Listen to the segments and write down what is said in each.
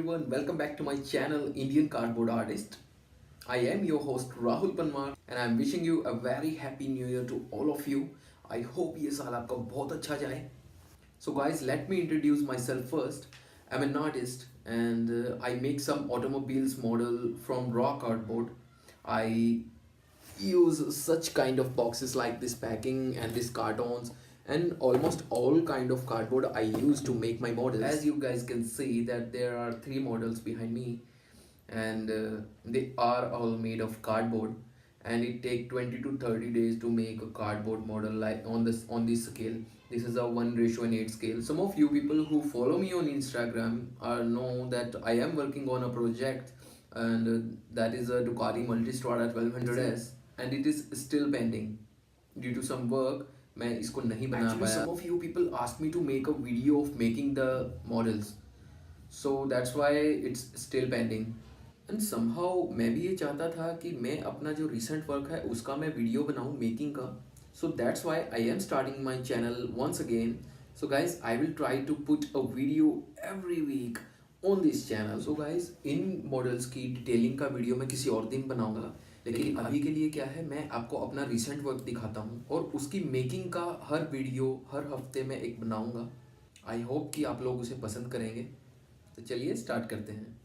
everyone, welcome back to my channel Indian Cardboard Artist. I am your host Rahul Panwar and I am wishing you a very happy new year to all of you. I hope ये साल आपका बहुत अच्छा जाए. So guys, let me introduce myself first. I'm an artist and I make some automobiles model from raw cardboard. I use such kind of boxes like this packing and these cartons and almost all kind of cardboard I use to make my models. As you guys can see that there are three models behind me and they are all made of cardboard, and it take 20 to 30 days to make a cardboard model like on this scale. This is a 1:8 scale. Some of you people who follow me on Instagram know that I am working on a project, and that is a DUCATI MULTISTRADA 1200S, and it is still pending due to some work. मैं इसको नहीं बना पाया. Some of you people asked me to make a video of making the models, so that's why it's still pending. And somehow मैं भी ये चाहता था कि मैं अपना जो recent work है उसका मैं video बनाऊँ making का. So that's why I am starting my channel once again. So guys, I will try to put a video every week on this channel. So guys, in models की detailing का video मैं किसी और दिन बनाऊँगा, लेकिन अभी के लिए क्या है, मैं आपको अपना रिसेंट वर्क दिखाता हूँ और उसकी मेकिंग का हर वीडियो हर हफ्ते में एक बनाऊँगा. आई होप कि आप लोग उसे पसंद करेंगे. तो चलिए स्टार्ट करते हैं.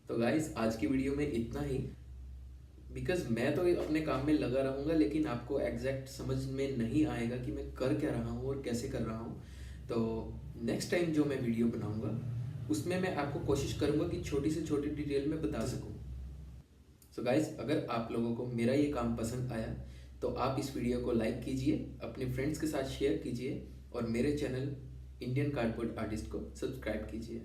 तो गाइस, आज की वीडियो में इतना ही, बिकॉज मैं तो अपने काम में लगा रहूँगा, लेकिन आपको एग्जैक्ट समझ में नहीं आएगा कि मैं कर क्या रहा हूँ और कैसे कर रहा हूँ. तो नेक्स्ट टाइम जो मैं वीडियो बनाऊँगा उसमें मैं आपको कोशिश करूँगा कि छोटी से छोटी डिटेल में बता सकूँ. सो गाइस, अगर आप लोगों को मेरा ये काम पसंद आया तो आप इस वीडियो को लाइक कीजिए, अपने फ्रेंड्स के साथ शेयर कीजिए और मेरे चैनल इंडियन कार्डबोर्ड आर्टिस्ट को सब्सक्राइब कीजिए.